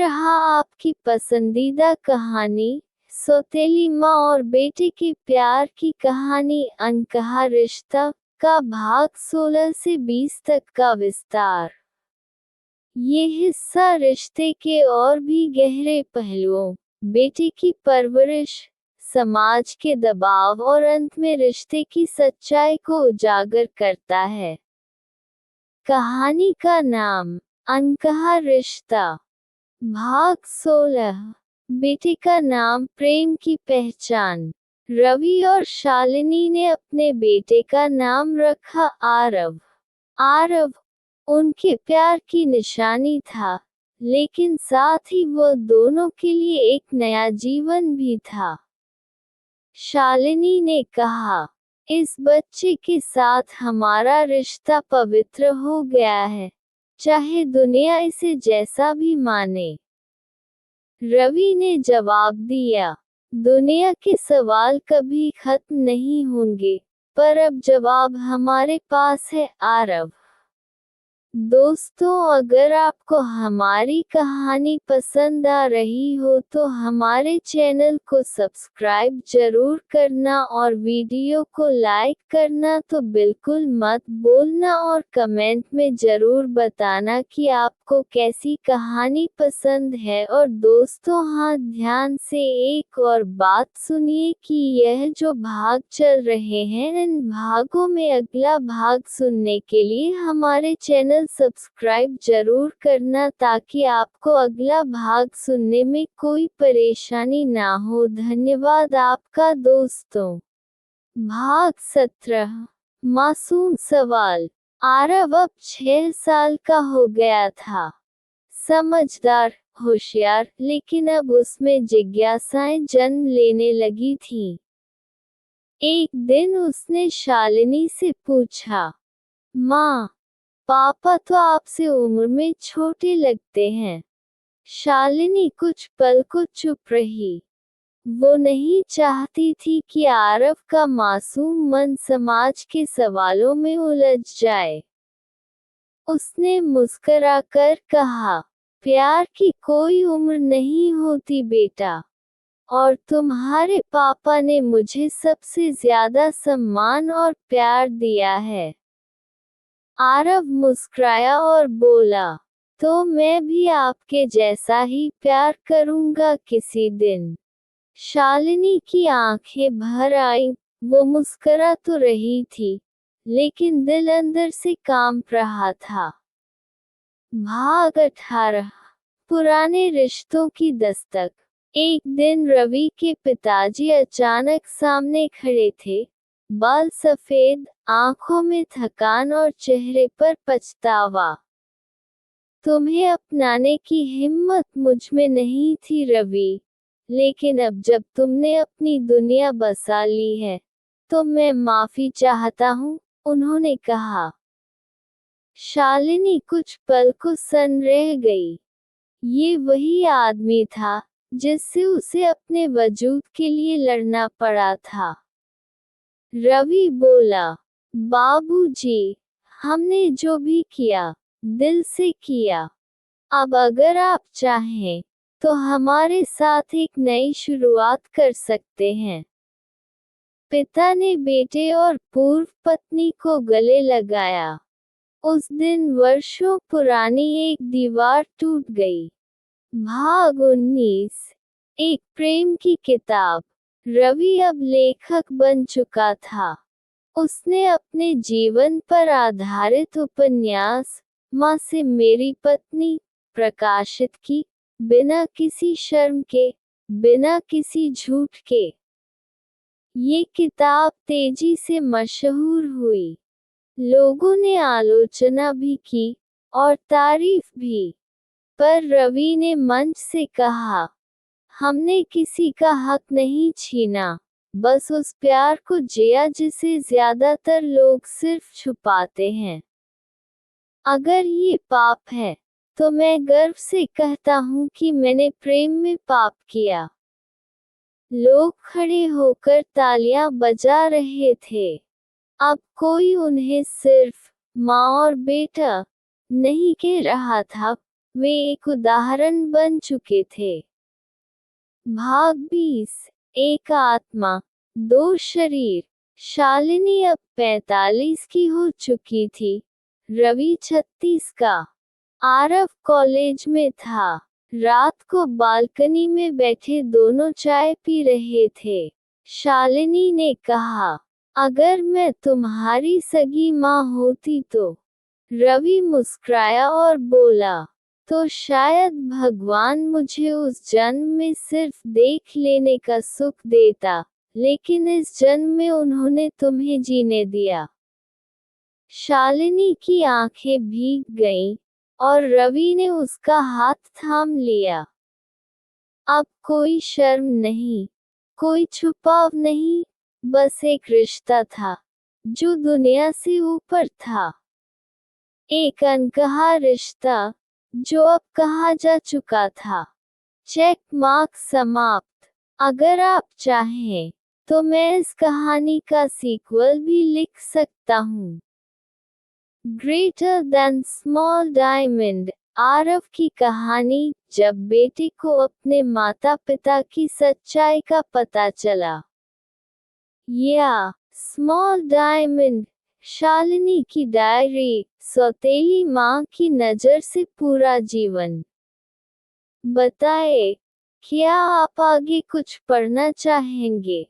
रहा आपकी पसंदीदा कहानी, सौतेली माँ और बेटे के प्यार की कहानी अनकहा रिश्ता का भाग 16 से 20 तक का विस्तार। ये हिस्सा रिश्ते के और भी गहरे पहलुओं, बेटे की परवरिश, समाज के दबाव और अंत में रिश्ते की सच्चाई को उजागर करता है। कहानी का नाम अनकहा रिश्ता। भाग 16। बेटे का नाम प्रेम की पहचान। रवि और शालिनी ने अपने बेटे का नाम रखा आरव। आरव उनके प्यार की निशानी था, लेकिन साथ ही वो दोनों के लिए एक नया जीवन भी था। शालिनी ने कहा, इस बच्चे के साथ हमारा रिश्ता पवित्र हो गया है, चाहे दुनिया इसे जैसा भी माने। रवि ने जवाब दिया, दुनिया के सवाल कभी खत्म नहीं होंगे, पर अब जवाब हमारे पास है आरव। दोस्तों, अगर आपको हमारी कहानी पसंद आ रही हो तो हमारे चैनल को सब्सक्राइब जरूर करना और वीडियो को लाइक करना तो बिल्कुल मत भूलना और कमेंट में जरूर बताना कि आपको कैसी कहानी पसंद है। और दोस्तों, हाँ, ध्यान से एक और बात सुनिए कि यह जो भाग चल रहे हैं, इन भागों में अगला भाग सुनने के लिए हमारे चैनल सब्सक्राइब जरूर करना ताकि आपको अगला भाग सुनने में कोई परेशानी ना हो। धन्यवाद आपका दोस्तों। भाग 17। मासूम सवाल। आरव अब 6 साल का हो गया था। समझदार, होशियार, लेकिन अब उसमें जिज्ञासाएं जन्म लेने लगी थीं। एक दिन उसने शालिनी से पूछा, माँ, पापा तो आपसे उम्र में छोटे लगते हैं। शालिनी कुछ पल को चुप रही। वो नहीं चाहती थी कि आरव का मासूम मन समाज के सवालों में उलझ जाए। उसने मुस्कुराकर कहा, प्यार की कोई उम्र नहीं होती बेटा, और तुम्हारे पापा ने मुझे सबसे ज्यादा सम्मान और प्यार दिया है। आरव मुस्कुराया और बोला, तो मैं भी आपके जैसा ही प्यार करूंगा किसी दिन। शालिनी की आंखें भर आईं। वो मुस्कुरा तो रही थी, लेकिन दिल अंदर से कांप रहा था। भाग 18। पुराने रिश्तों की दस्तक। एक दिन रवि के पिताजी अचानक सामने खड़े थे। बाल सफेद, आंखों में थकान और चेहरे पर पछतावा। तुम्हें अपनाने की हिम्मत मुझ में नहीं थी रवि, लेकिन अब जब तुमने अपनी दुनिया बसा ली है, तो मैं माफी चाहता हूँ, उन्होंने कहा। शालिनी कुछ पल को सन रह गई। ये वही आदमी था जिससे उसे अपने वजूद के लिए लड़ना पड़ा था। रवि बोला, बाबूजी, हमने जो भी किया, दिल से किया। अब अगर आप चाहें, तो हमारे साथ एक नई शुरुआत कर सकते हैं। पिता ने बेटे और पूर्व पत्नी को गले लगाया। उस दिन वर्षों पुरानी एक दीवार टूट गई। भाग 19। एक प्रेम की किताब। रवि अब लेखक बन चुका था। उसने अपने जीवन पर आधारित उपन्यास माँ से मेरी पत्नी प्रकाशित की, बिना किसी शर्म के, बिना किसी झूठ के। ये किताब तेजी से मशहूर हुई। लोगों ने आलोचना भी की और तारीफ भी, पर रवि ने मंच से कहा, हमने किसी का हक नहीं छीना, बस उस प्यार को जिया जिसे ज्यादातर लोग सिर्फ छुपाते हैं। अगर ये पाप है, तो मैं गर्व से कहता हूँ कि मैंने प्रेम में पाप किया। लोग खड़े होकर तालियां बजा रहे थे। अब कोई उन्हें सिर्फ माँ और बेटा नहीं कह रहा था, वे एक उदाहरण बन चुके थे। भाग 20। एक आत्मा, दो शरीर। शालिनी अब 45 की हो चुकी थी। रवि 36 का। आरव कॉलेज में था। रात को बालकनी में बैठे दोनों चाय पी रहे थे। शालिनी ने कहा, अगर मैं तुम्हारी सगी माँ होती तो। रवि मुस्कुराया और बोला, तो शायद भगवान मुझे उस जन्म में सिर्फ देख लेने का सुख देता, लेकिन इस जन्म में उन्होंने तुम्हें जीने दिया। शालिनी की आंखें भीग गईं, और रवि ने उसका हाथ थाम लिया। अब कोई शर्म नहीं, कोई छुपाव नहीं, बस एक रिश्ता था, जो दुनिया से ऊपर था। एक अनकहा रिश्ता, जो अब कहा जा चुका था। चेक मार्क समाप्त। अगर आप चाहें, तो मैं इस कहानी का सीक्वल भी लिख सकता हूँ। Greater than small diamond, Aarav की कहानी, जब बेटे को अपने माता पिता की सच्चाई का पता चला। या स्मॉल डायमंड, शालिनी की डायरी, सौतेली माँ की नज़र से पूरा जीवन। बताएं, क्या आप आगे कुछ पढ़ना चाहेंगे?